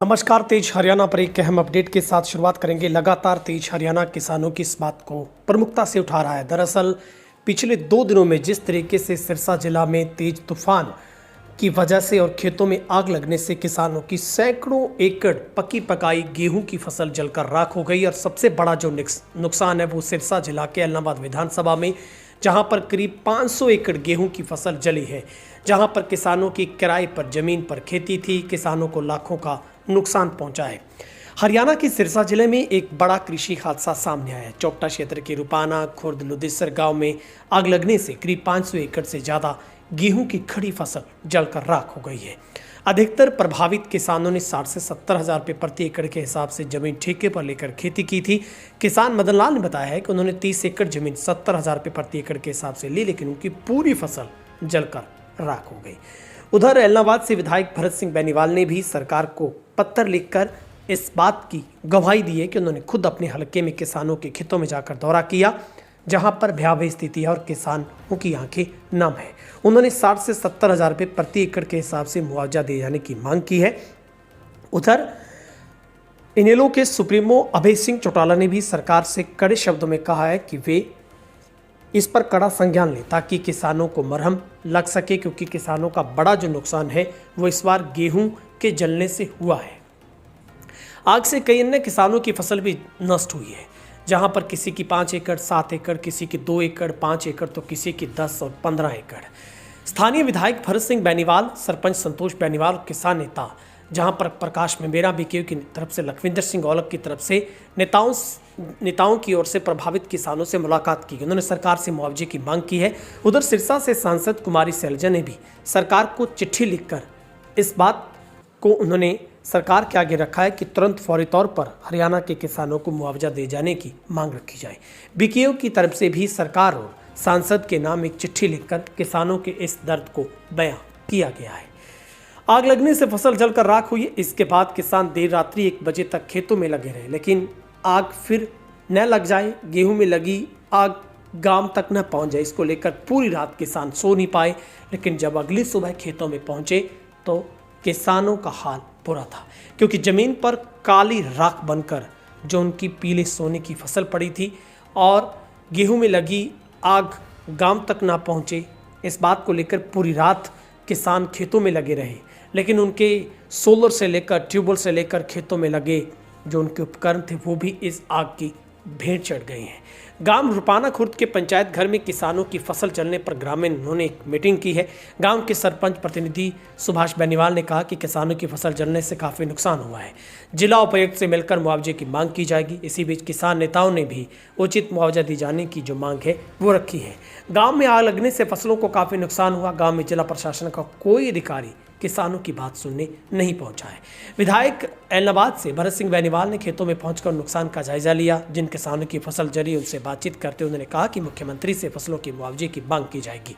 नमस्कार। तेज हरियाणा पर एक अहम अपडेट के साथ शुरुआत करेंगे। लगातार तेज हरियाणा किसानों की इस बात को प्रमुखता से उठा रहा है। दरअसल पिछले 2 दिनों में जिस तरीके से सिरसा जिला में तेज तूफान की वजह से और खेतों में आग लगने से किसानों की सैकड़ों एकड़ पकी पकाई गेहूं की फसल जलकर राख हो गई और सबसे बड़ा जो नुकसान है वो सिरसा जिला के एलनाबाद विधानसभा में, जहां पर करीब 500 एकड़ गेहूं की फसल जली है, जहां पर किसानों की किराए पर जमीन पर खेती थी। किसानों को लाखों का नुकसान पहुंचा है। हरियाणा के सिरसा जिले में एक बड़ा कृषि हादसा सामने आया है। चोपटा क्षेत्र के रुपाना खुर्द लुदेसर गांव में आग लगने से करीब 500 एकड़ से ज़्यादा गेहूं की खड़ी फसल जलकर राख हो गई है। अधिकतर प्रभावित किसानों ने 60 से 70 हज़ार रुपये प्रति एकड़ के हिसाब से जमीन ठेके पर लेकर खेती की थी। किसान मदन लाल ने बताया है कि उन्होंने 30 एकड़ जमीन 70 हज़ार रुपये प्रति एकड़ के हिसाब से ली, लेकिन उनकी पूरी फसल जलकर राख हो गई। उधर एलनाबाद से विधायक भरत सिंह बेनीवाल ने भी सरकार को पत्र लिखकर इस बात की गवाही दी है कि उन्होंने खुद अपने हलके में किसानों के खेतों में जाकर दौरा किया, जहां पर भयावह स्थिति है और किसानों की आंखें नम है। उन्होंने 60 से 70 हज़ार रुपये प्रति एकड़ के हिसाब से मुआवजा दिए जाने की मांग की है। उधर इनेलो के सुप्रीमो अभय सिंह चौटाला ने भी सरकार से कड़े शब्दों में कहा है कि वे इस पर कड़ा संज्ञान लें ताकि किसानों को मरहम लग सके, क्योंकि किसानों का बड़ा जो नुकसान है वो इस बार गेहूं के जलने से हुआ है। आग से कई अन्य किसानों की फसल भी नष्ट हुई है, जहां पर किसी की 5 एकड़ 7 एकड़, किसी की 2 एकड़ 5 एकड़ तो किसी की 10 और 15 एकड़। स्थानीय विधायक भरत सिंह बेनीवाल, सरपंच संतोष बेनीवाल, किसान नेता जहां पर प्रकाश मेमेरा बीकेयू की तरफ से, लखविंदर सिंह औलख की तरफ से नेताओं की ओर से प्रभावित किसानों से मुलाकात की। उन्होंने सरकार से मुआवजे की मांग की है। उधर सिरसा से सांसद कुमारी सैलजा ने भी सरकार को चिट्ठी लिखकर इस बात को उन्होंने सरकार के आगे रखा है कि तुरंत फौरी तौर पर हरियाणा के किसानों को मुआवजा दिए जाने की मांग रखी जाए। बीकेयू की तरफ से भी सरकार और सांसद के नाम एक चिट्ठी लिखकर किसानों के इस दर्द को बयां किया गया है। आग लगने से फसल जलकर राख हुई। इसके बाद किसान देर रात्रि 1 बजे तक खेतों में लगे रहे, लेकिन आग फिर न लग जाए, गेहूं में लगी आग गांव तक न पहुंच जाए, इसको लेकर पूरी रात किसान सो नहीं पाए। लेकिन जब अगली सुबह खेतों में पहुंचे तो किसानों का हाल बुरा था, क्योंकि जमीन पर काली राख बनकर जो उनकी पीले सोने की फसल पड़ी थी और गेहूं में लगी आग गांव तक ना पहुंचे, इस बात को लेकर पूरी रात किसान खेतों में लगे रहे। लेकिन उनके सोलर से लेकर ट्यूबवेल से लेकर खेतों में लगे जो उनके उपकरण थे वो भी इस आग की भेंट चढ़ गए हैं। गांव रुपाना खुर्द के पंचायत घर में किसानों की फसल जलने पर ग्रामीण उन्होंने एक मीटिंग की है। गांव के सरपंच प्रतिनिधि सुभाष बेनीवाल ने कहा कि किसानों की फसल जलने से काफ़ी नुकसान हुआ है, जिला उपायुक्त से मिलकर मुआवजे की मांग की जाएगी। इसी बीच किसान नेताओं ने भी उचित मुआवजा दी जाने की जो मांग है वो रखी है। गाँव में आग लगने से फसलों को काफ़ी नुकसान हुआ। गाँव में जिला प्रशासन का कोई अधिकारी किसानों की बात सुनने नहीं पहुंचा है। विधायक एलनाबाद से भरत सिंह बेनीवाल ने खेतों में पहुंचकर नुकसान का जायजा लिया। जिन किसानों की फसल जली उनसे बातचीत करते उन्होंने कहा कि मुख्यमंत्री से फसलों के मुआवजे की मांग की जाएगी।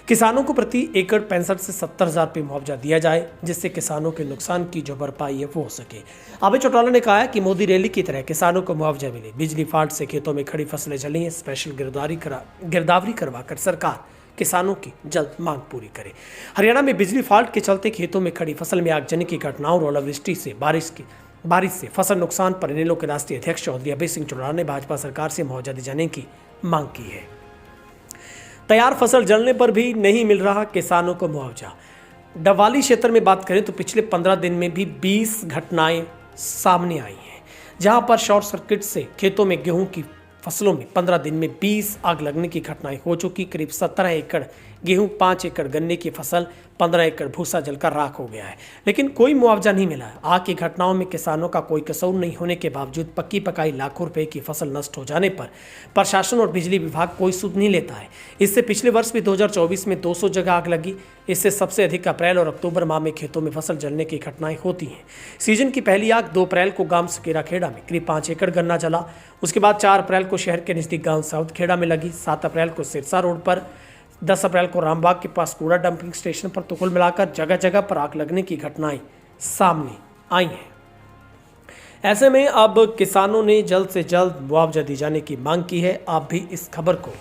किसानों को प्रति एकड़ 65 से 70 हज़ार रुपये मुआवजा दिया जाए, जिससे किसानों के नुकसान की जो भरपाई है वो हो सके। अभय चौटाला ने कहा है कि मोदी रैली की तरह किसानों को मुआवजा मिले। बिजली फाल्ट से खेतों में खड़ी फसलें जली हैं, स्पेशल गिरदावरी करवाकर सरकार किसानों की जल्द मांग पूरी करे। हरियाणा में बिजली फाल्ट के चलते खेतों में खड़ी फसल में आगजनी की घटनाओं और ओलावृष्टि से बारिश से फसल नुकसान पर इनेलो के राष्ट्रीय अध्यक्ष चौधरी अभय सिंह चौटाला ने भाजपा सरकार से मुआवजा दिए जाने की मांग की है। तैयार फसल जलने पर भी नहीं मिल रहा किसानों को मुआवजा। डवाली क्षेत्र में बात करें तो पिछले 15 दिन में भी 20 घटनाएं सामने आई हैं, जहां पर शॉर्ट सर्किट से खेतों में गेहूं की फसलों में 15 दिन में 20 आग लगने की घटनाएं हो चुकी। करीब 17 एकड़ गेहूं, 5 एकड़ गन्ने की फसल, 15 एकड़ भूसा जलकर राख हो गया है, लेकिन कोई मुआवजा नहीं मिला है। आग की घटनाओं में किसानों का कोई कसूर नहीं होने के बावजूद पक्की पकाई लाखों रुपए की फसल नष्ट हो जाने पर प्रशासन और बिजली विभाग कोई सूद नहीं लेता है। इससे पिछले वर्ष भी 2024 में 200 जगह आग लगी। इससे सबसे अधिक अप्रैल और अक्टूबर माह में खेतों में फसल जलने की घटनाएं होती हैं। सीजन की पहली आग 2 अप्रैल को गांव सकेरा खेड़ा में करीब 5 एकड़ गन्ना जला। उसके बाद 4 अप्रैल को शहर के नज़दीक गांव साउथ खेड़ा में लगी। 7 अप्रैल को सिरसा रोड पर, 10 अप्रैल को रामबाग के पास कूड़ा डंपिंग स्टेशन पर, तो कुल मिलाकर जगह जगह पर आग लगने की घटनाएं सामने आई हैं। ऐसे में अब किसानों ने जल्द से जल्द मुआवजा दिए जाने की मांग की है। आप भी इस खबर को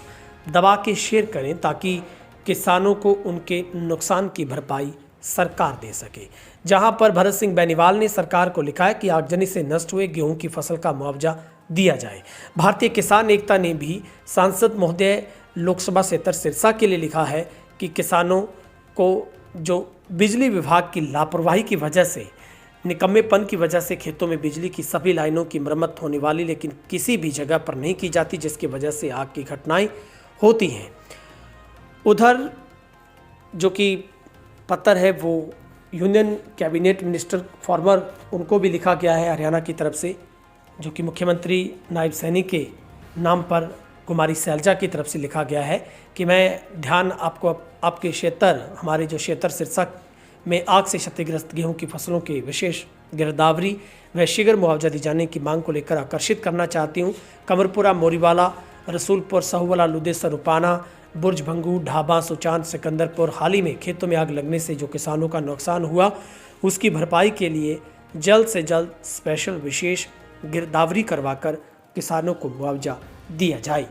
दबा के शेयर करें ताकि किसानों को उनके नुकसान की भरपाई सरकार दे सके। जहां पर भरत सिंह बेनीवाल ने सरकार को लिखा है कि आगजनी से नष्ट हुए गेहूं की फसल का मुआवजा दिया जाए। भारतीय किसान एकता ने भी सांसद महोदय लोकसभा क्षेत्र सिरसा के लिए लिखा है कि किसानों को जो बिजली विभाग की लापरवाही की वजह से, निकम्मेपन की वजह से खेतों में बिजली की सभी लाइनों की मरम्मत होने वाली लेकिन किसी भी जगह पर नहीं की जाती, जिसकी वजह से आग की घटनाएं होती हैं। उधर जो कि पत्र है वो यूनियन कैबिनेट मिनिस्टर फॉर्मर उनको भी लिखा गया है हरियाणा की तरफ से, जो कि मुख्यमंत्री नायब सैनी के नाम पर कुमारी सैलजा की तरफ से लिखा गया है कि मैं ध्यान आपको आपके क्षेत्र, हमारे जो क्षेत्र सिरसा में आग से क्षतिग्रस्त गेहूं की फसलों के विशेष गिरदावरी व शीघ्र मुआवजा दिए जाने की मांग को लेकर आकर्षित करना चाहती हूं। कमरपुरा, मोरीवाला, रसूलपुर, सहुवाला, लुदेसर, रुपाना, बुर्ज भंगू, ढाबा, सुचान, सिकंदरपुर हाल ही में खेतों में आग लगने से जो किसानों का नुकसान हुआ उसकी भरपाई के लिए जल्द से जल्द स्पेशल विशेष गिरदावरी करवाकर किसानों को मुआवजा दिया जाए।